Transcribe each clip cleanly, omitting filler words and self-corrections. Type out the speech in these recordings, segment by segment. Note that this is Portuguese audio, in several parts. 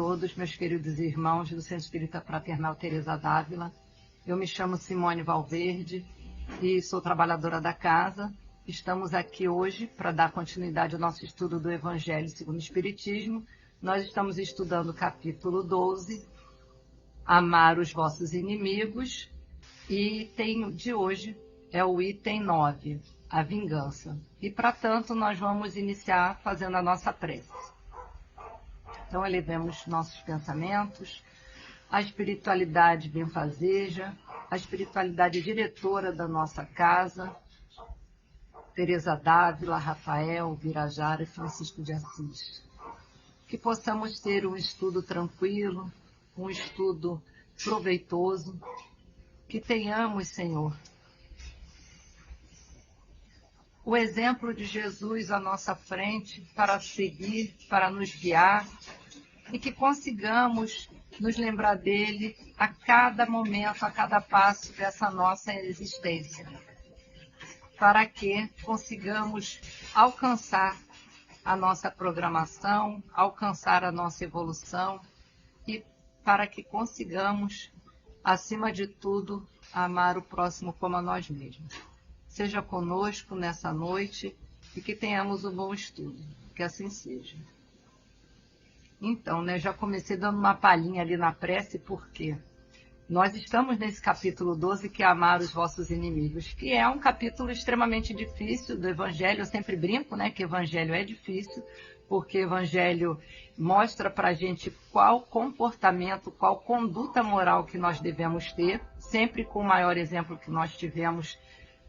todos, meus queridos irmãos do Centro Espírita Fraternal Teresa d'Ávila. Eu me chamo Simone Valverde e sou trabalhadora da casa. Estamos aqui hoje para dar continuidade ao nosso estudo do Evangelho segundo o Espiritismo. Nós estamos estudando o capítulo 12, Amar os vossos inimigos, e item de hoje é o item 9, a vingança. E, para tanto, nós vamos iniciar fazendo a nossa prece. Então, elevemos nossos pensamentos, a espiritualidade benfazeja, a espiritualidade diretora da nossa casa, Teresa d'Ávila, Rafael, Birajara e Francisco de Assis. Que possamos ter um estudo tranquilo, um estudo proveitoso, que tenhamos, Senhor, o exemplo de Jesus à nossa frente para seguir, para nos guiar, e que consigamos nos lembrar dele a cada momento, a cada passo dessa nossa existência, para que consigamos alcançar a nossa programação, alcançar a nossa evolução e para que consigamos, acima de tudo, amar o próximo como a nós mesmos. Seja conosco nessa noite e que tenhamos um bom estudo. Que assim seja. Então, já comecei dando uma palhinha ali na prece, porque nós estamos nesse capítulo 12, que é Amar os vossos inimigos, que é um capítulo extremamente difícil do Evangelho. Eu sempre brinco, que Evangelho é difícil, porque Evangelho mostra para a gente qual comportamento, qual conduta moral que nós devemos ter, sempre com o maior exemplo que nós tivemos,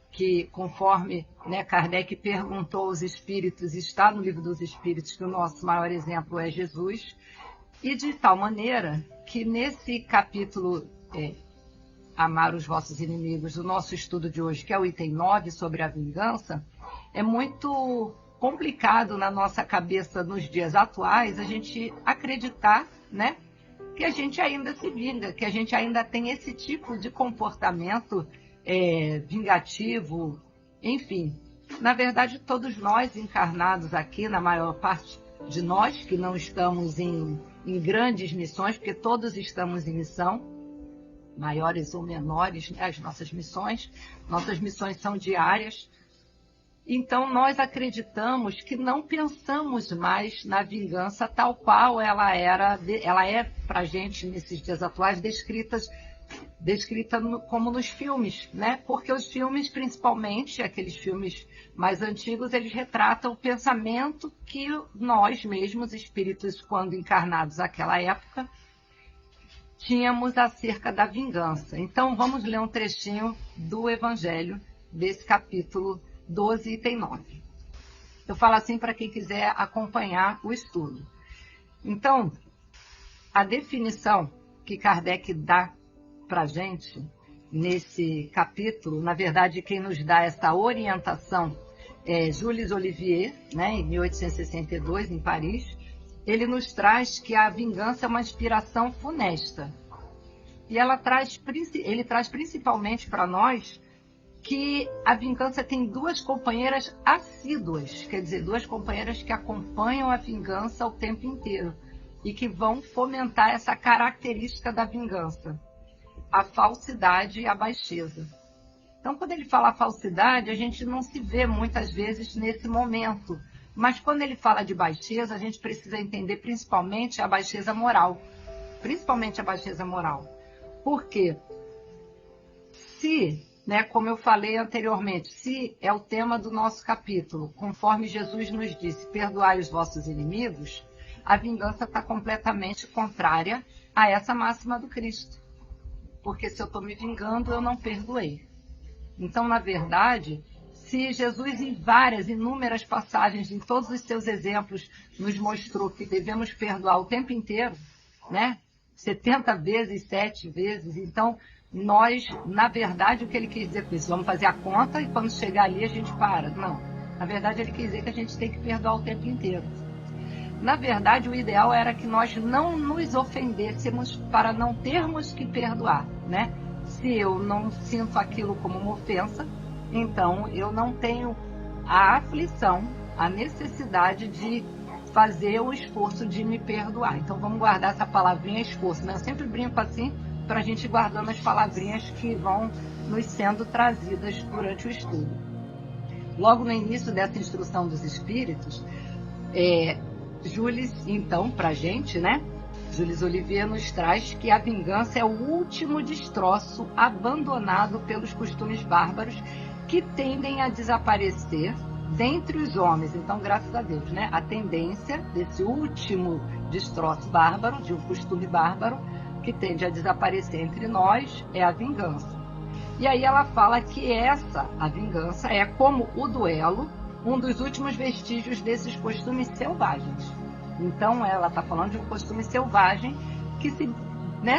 que conforme Kardec perguntou aos Espíritos, está no Livro dos Espíritos, que o nosso maior exemplo é Jesus, e de tal maneira que nesse capítulo Amar os vossos inimigos, o nosso estudo de hoje, que é o item 9 sobre a vingança, é muito complicado na nossa cabeça nos dias atuais a gente acreditar, que a gente ainda se vinga, que a gente ainda tem esse tipo de comportamento vingativo, enfim. Na verdade, todos nós encarnados aqui, na maior parte de nós que não estamos em grandes missões, porque todos estamos em missão, maiores ou menores, as nossas missões são diárias. Então, nós acreditamos que não pensamos mais na vingança tal qual ela é para a gente, nesses dias atuais, descrita como nos filmes, Porque os filmes, principalmente aqueles filmes mais antigos, eles retratam o pensamento que nós mesmos, espíritos, quando encarnados naquela época, tínhamos acerca da vingança. Então, vamos ler um trechinho do Evangelho, desse capítulo 12, item 9. Eu falo assim para quem quiser acompanhar o estudo. Então, a definição que Kardec dá para a gente nesse capítulo, na verdade, quem nos dá essa orientação é Jules Olivier, em 1862, em Paris. Ele nos traz que a vingança é uma inspiração funesta. E ele traz principalmente para nós que a vingança tem duas companheiras assíduas, quer dizer, duas companheiras que acompanham a vingança o tempo inteiro e que vão fomentar essa característica da vingança, a falsidade e a baixeza. Então, quando ele fala falsidade, a gente não se vê muitas vezes nesse momento, mas quando ele fala de baixeza, a gente precisa entender principalmente a baixeza moral. Principalmente a baixeza moral. Por quê? Se, como eu falei anteriormente, se é o tema do nosso capítulo, conforme Jesus nos disse, perdoai os vossos inimigos, a vingança está completamente contrária a essa máxima do Cristo. Porque se eu estou me vingando, eu não perdoei. Então, na verdade, se Jesus, em inúmeras passagens, em todos os seus exemplos, nos mostrou que devemos perdoar o tempo inteiro, 70 vezes, 7 vezes, então, nós, na verdade, o que ele quis dizer com isso? Vamos fazer a conta e quando chegar ali a gente para. Não. Na verdade, ele quis dizer que a gente tem que perdoar o tempo inteiro. Na verdade, o ideal era que nós não nos ofendêssemos para não termos que perdoar, Se eu não sinto aquilo como uma ofensa, então eu não tenho a aflição, a necessidade de fazer o esforço de me perdoar. Então vamos guardar essa palavrinha esforço, né? Eu sempre brinco assim, para a gente ir guardando as palavrinhas que vão nos sendo trazidas durante o estudo. Logo no início dessa instrução dos espíritos, Jules, então, para a gente, né? Jules Olivier nos traz que a vingança é o último destroço abandonado pelos costumes bárbaros que tendem a desaparecer dentre os homens. Então, graças a Deus, né? A tendência desse último destroço bárbaro, de um costume bárbaro, que tende a desaparecer entre nós, é a vingança. E aí ela fala que a vingança, é como o duelo, um dos últimos vestígios desses costumes selvagens. Então ela está falando de um costume selvagem que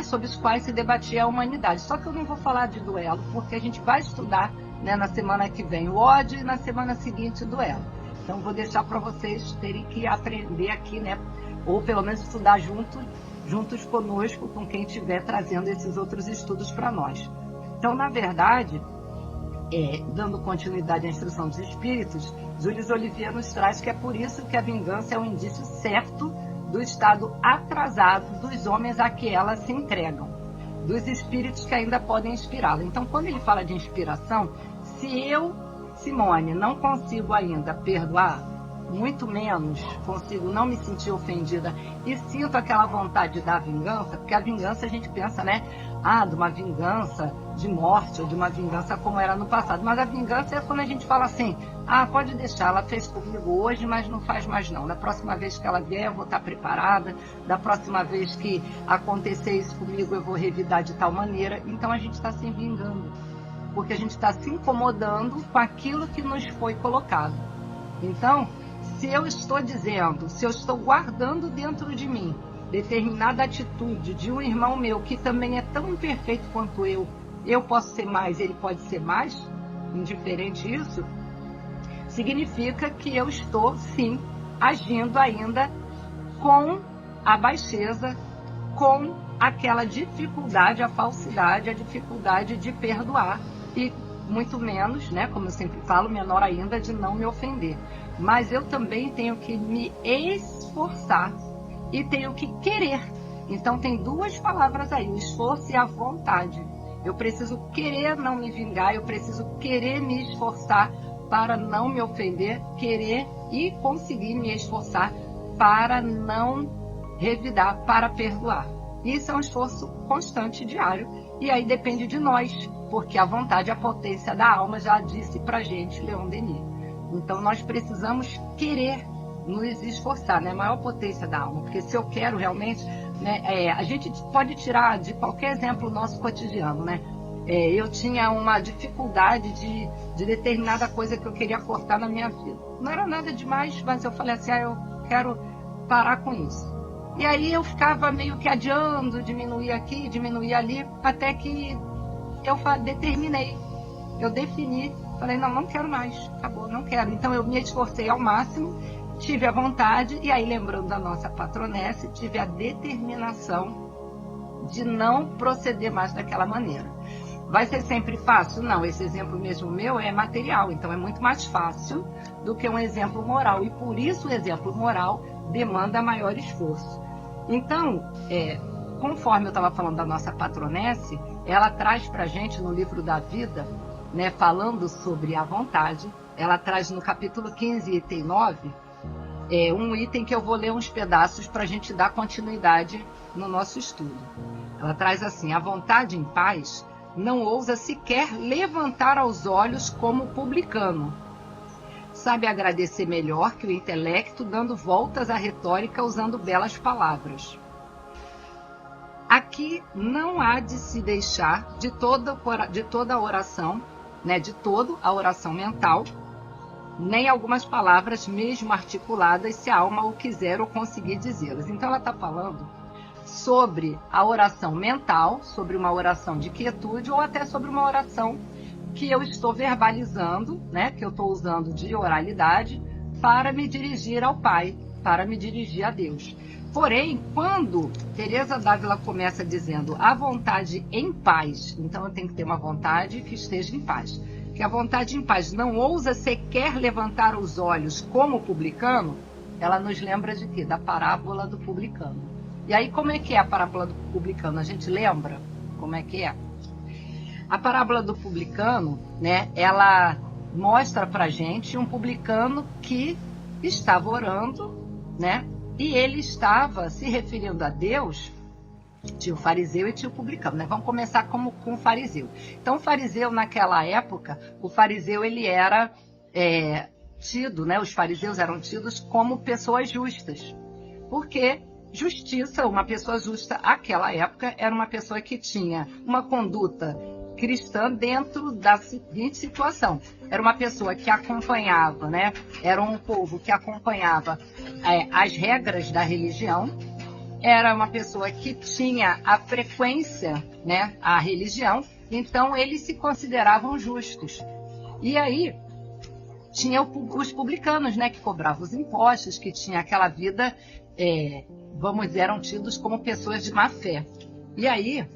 sobre os quais se debatia a humanidade. Só que eu não vou falar de duelo, porque a gente vai estudar, né, na semana que vem o ódio e na semana seguinte o duelo. Então vou deixar para vocês terem que aprender aqui, né, ou pelo menos estudar juntos conosco, com quem estiver trazendo esses outros estudos para nós. Então, na verdade, dando continuidade à instrução dos espíritos, Jules Olivier nos traz que é por isso que a vingança é um indício certo do estado atrasado dos homens a que elas se entregam, dos espíritos que ainda podem inspirá-la. Então, quando ele fala de inspiração, se eu, Simone, não consigo ainda perdoar, muito menos consigo não me sentir ofendida e sinto aquela vontade da vingança, porque a vingança a gente pensa, né? De uma vingança de morte ou de uma vingança como era no passado. Mas a vingança é quando a gente fala assim, pode deixar, ela fez comigo hoje, mas não faz mais não. Da próxima vez que ela vier, eu vou estar preparada. Da próxima vez que acontecer isso comigo, eu vou revidar de tal maneira. Então a gente está se vingando, porque a gente está se incomodando com aquilo que nos foi colocado. Então, se eu estou guardando dentro de mim determinada atitude de um irmão meu que também é tão imperfeito quanto eu posso ser mais, ele pode ser mais, indiferente isso, significa que eu estou, sim, agindo ainda com a baixeza, com aquela dificuldade, a falsidade, a dificuldade de perdoar e muito menos, né, como eu sempre falo, menor ainda, de não me ofender. Mas eu também tenho que me esforçar e tenho que querer. Então tem duas palavras aí, o esforço e a vontade. Eu preciso querer não me vingar, eu preciso querer me esforçar para não me ofender, querer e conseguir me esforçar para não revidar, para perdoar. Isso é um esforço constante, diário, e aí depende de nós, porque a vontade é a potência da alma, já disse pra gente Leon Denis. Então nós precisamos querer nos esforçar, né? A maior potência da alma, porque se eu quero realmente, né, a gente pode tirar de qualquer exemplo nosso cotidiano, né? Eu tinha uma dificuldade de determinada coisa que eu queria cortar na minha vida. Não era nada demais, mas eu falei assim, eu quero parar com isso. E aí eu ficava meio que adiando, diminuir aqui, diminuir ali, até que eu determinei, eu defini, falei, não quero mais, acabou, não quero. Então eu me esforcei ao máximo, tive a vontade, e aí lembrando da nossa patronesse, tive a determinação de não proceder mais daquela maneira. Vai ser sempre fácil? Não, esse exemplo mesmo meu é material, então é muito mais fácil do que um exemplo moral, e por isso o exemplo moral demanda maior esforço. Então, conforme eu estava falando da nossa patronesse, ela traz para a gente no livro da vida, né, falando sobre a vontade, ela traz no capítulo 15, item 9, um item que eu vou ler uns pedaços para a gente dar continuidade no nosso estudo. Ela traz assim, a vontade em paz não ousa sequer levantar aos olhos como publicano. Sabe agradecer melhor que o intelecto, dando voltas à retórica usando belas palavras. Aqui não há de se deixar de toda a oração, né, de toda a oração mental, nem algumas palavras mesmo articuladas, se a alma o quiser ou conseguir dizê-las. Então ela está falando sobre a oração mental, sobre uma oração de quietude ou até sobre uma oração que eu estou verbalizando, né, que eu estou usando de oralidade para me dirigir ao Pai, para me dirigir a Deus. Porém, quando Teresa d'Ávila começa dizendo a vontade em paz, então eu tenho que ter uma vontade que esteja em paz, que a vontade em paz não ousa sequer levantar os olhos como publicano, ela nos lembra de quê? Da parábola do publicano. E aí, como é que é a parábola do publicano? A gente lembra como é que é? A parábola do publicano, né, ela mostra pra gente um publicano que estava orando, né, e ele estava se referindo a Deus. Tinha o fariseu e tinha o publicano, né? Vamos começar com o fariseu. Então, o fariseu, naquela época, o fariseu, ele era tido, né? Os fariseus eram tidos como pessoas justas. Porque justiça, uma pessoa justa, naquela época, era uma pessoa que tinha uma conduta cristã dentro da seguinte situação. Era uma pessoa que acompanhava, né? Era um povo que acompanhava as regras da religião. Era uma pessoa que tinha a frequência, né, à religião, então eles se consideravam justos. E aí tinha os publicanos, né, que cobravam os impostos, que tinha aquela vida, vamos dizer, eram tidos como pessoas de má fé. E aí,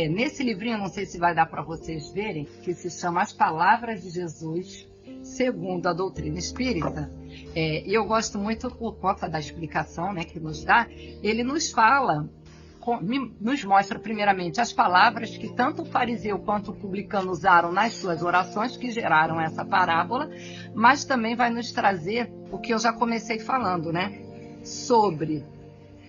nesse livrinho, não sei se vai dar para vocês verem, que se chama As Palavras de Jesus segundo a Doutrina Espírita, e eu gosto muito por conta da explicação, né, que nos dá. Ele nos fala, nos mostra primeiramente as palavras que tanto o fariseu quanto o publicano usaram nas suas orações, que geraram essa parábola, mas também vai nos trazer o que eu já comecei falando, né, sobre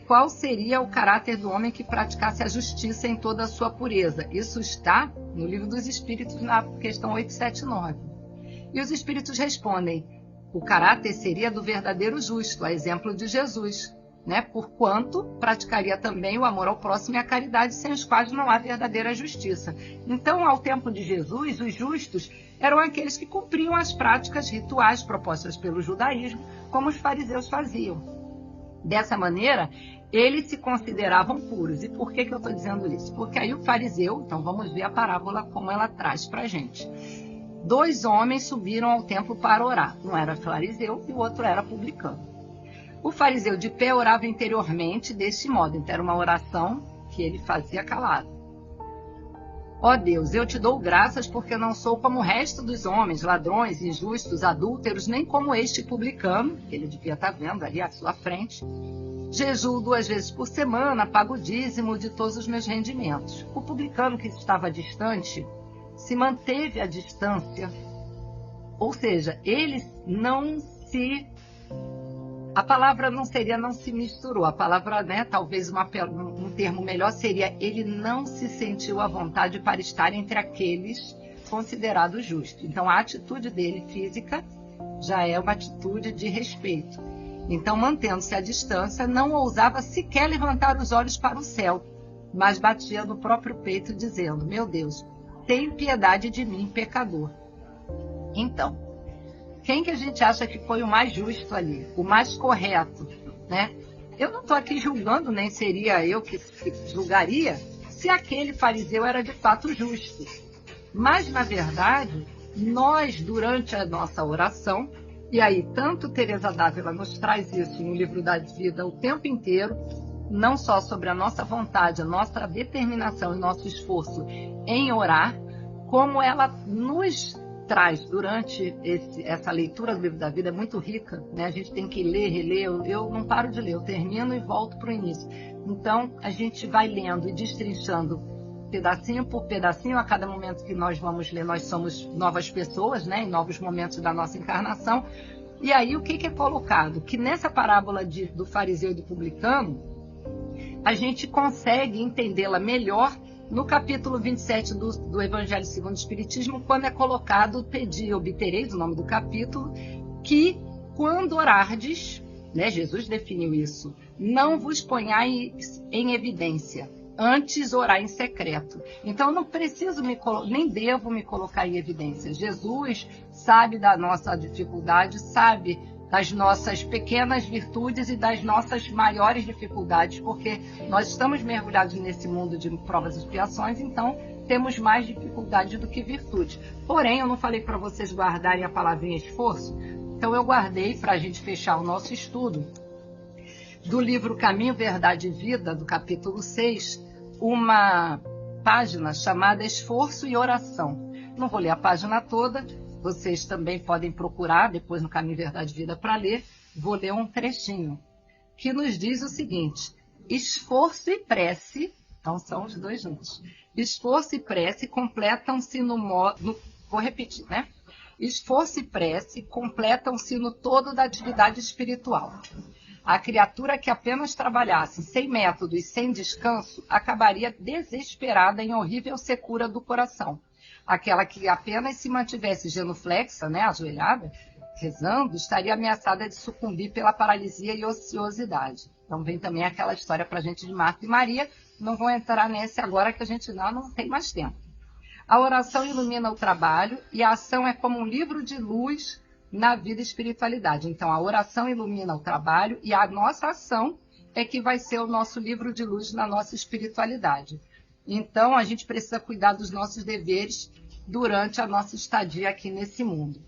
qual seria o caráter do homem que praticasse a justiça em toda a sua pureza. Isso está no Livro dos Espíritos, na questão 879. E os Espíritos respondem: o caráter seria do verdadeiro justo, a exemplo de Jesus, né? Porquanto praticaria também o amor ao próximo e a caridade, sem os quais não há verdadeira justiça. Então, ao tempo de Jesus, os justos eram aqueles que cumpriam as práticas rituais propostas pelo judaísmo, como os fariseus faziam. Dessa maneira, eles se consideravam puros. E por que eu estou dizendo isso? Porque aí o fariseu, então vamos ver a parábola como ela traz para a gente. 2 homens subiram ao templo para orar. Um era fariseu e o outro era publicano. O fariseu de pé orava interiormente deste modo. Então era uma oração que ele fazia calado. Ó Deus, eu te dou graças porque não sou como o resto dos homens, ladrões, injustos, adúlteros, nem como este publicano, que ele devia estar vendo ali à sua frente. Jejuo 2 vezes por semana, pago o dízimo de todos os meus rendimentos. O publicano, que estava distante, se manteve à distância, ou seja, ele não se... A palavra não seria não se misturou, a palavra, né, talvez um termo melhor seria ele não se sentiu à vontade para estar entre aqueles considerados justos. Então a atitude dele física já é uma atitude de respeito. Então, mantendo-se à distância, não ousava sequer levantar os olhos para o céu, mas batia no próprio peito dizendo: meu Deus, tem piedade de mim, pecador. Então, quem que a gente acha que foi o mais justo ali, o mais correto, né? Eu não estou aqui julgando, nem seria eu que julgaria se aquele fariseu era de fato justo. Mas, na verdade, nós, durante a nossa oração, e aí tanto Teresa d'Ávila nos traz isso no Livro da Vida o tempo inteiro, não só sobre a nossa vontade, a nossa determinação e nosso esforço em orar, como ela nos traz durante essa leitura do Livro da Vida, é muito rica, né? A gente tem que ler, reler, eu não paro de ler, eu termino e volto para o início. Então, a gente vai lendo e destrinchando pedacinho por pedacinho. A cada momento que nós vamos ler, nós somos novas pessoas, né? Em novos momentos da nossa encarnação. E aí, o que é colocado? Que nessa parábola do fariseu e do publicano, a gente consegue entendê-la melhor no capítulo 27 do Evangelho segundo o Espiritismo, quando é colocado: pedi e obtereis, o nome do capítulo, que quando orardes, né, Jesus definiu isso, não vos ponhais em evidência, antes orar em secreto. Então não preciso nem devo me colocar em evidência. Jesus sabe da nossa dificuldade, sabe das nossas pequenas virtudes e das nossas maiores dificuldades, porque nós estamos mergulhados nesse mundo de provas e expiações, então temos mais dificuldade do que virtude. Porém, eu não falei para vocês guardarem a palavrinha esforço, então eu guardei para a gente fechar o nosso estudo do livro Caminho, Verdade e Vida, do capítulo 6, uma página chamada Esforço e Oração. Não vou ler a página toda, vocês também podem procurar depois no Caminho, Verdade e Vida para ler. Vou ler um trechinho que nos diz o seguinte: esforço e prece, então são os dois juntos, esforço e prece completam-se no modo, vou repetir, né? Esforço e prece completam-se no todo da atividade espiritual. A criatura que apenas trabalhasse sem método e sem descanso acabaria desesperada em horrível secura do coração. Aquela que apenas se mantivesse genuflexa, né, ajoelhada, rezando, estaria ameaçada de sucumbir pela paralisia e ociosidade. Então vem também aquela história para a gente de Marta e Maria. Não vou entrar nesse agora que a gente não tem mais tempo. A oração ilumina o trabalho e a ação é como um livro de luz na vida e espiritualidade. Então a oração ilumina o trabalho e a nossa ação é que vai ser o nosso livro de luz na nossa espiritualidade. Então a gente precisa cuidar dos nossos deveres durante a nossa estadia aqui nesse mundo.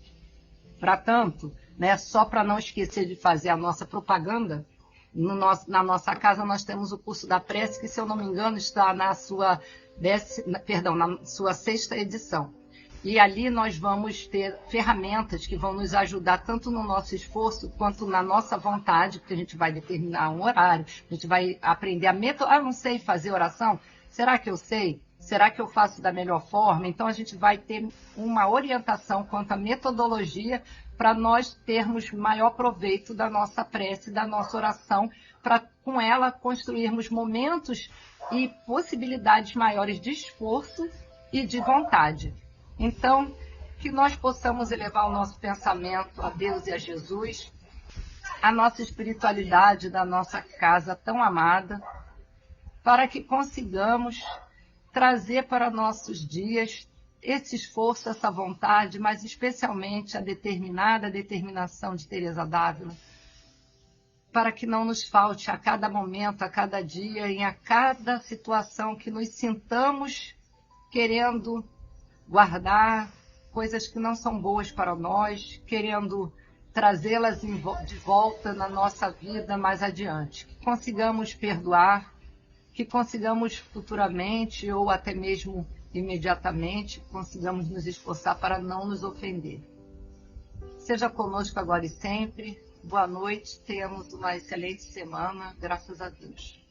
Para tanto, né, só para não esquecer de fazer a nossa propaganda, na nossa casa nós temos o curso da prece, que, se eu não me engano, está na sua sexta edição. E ali nós vamos ter ferramentas que vão nos ajudar tanto no nosso esforço quanto na nossa vontade, porque a gente vai determinar um horário, a gente vai aprender a metodologia. Eu não sei fazer oração? Será que eu sei? Será que eu faço da melhor forma? Então a gente vai ter uma orientação quanto à metodologia para nós termos maior proveito da nossa prece, da nossa oração, para com ela construirmos momentos e possibilidades maiores de esforço e de vontade. Então, que nós possamos elevar o nosso pensamento a Deus e a Jesus, a nossa espiritualidade da nossa casa tão amada, para que consigamos trazer para nossos dias esse esforço, essa vontade, mas especialmente a determinação de Teresa d'Ávila, para que não nos falte a cada momento, a cada dia, em a cada situação que nos sintamos querendo guardar coisas que não são boas para nós, querendo trazê-las de volta na nossa vida mais adiante. Que consigamos perdoar, que consigamos futuramente ou até mesmo imediatamente, consigamos nos esforçar para não nos ofender. Seja conosco agora e sempre. Boa noite, tenhamos uma excelente semana, graças a Deus.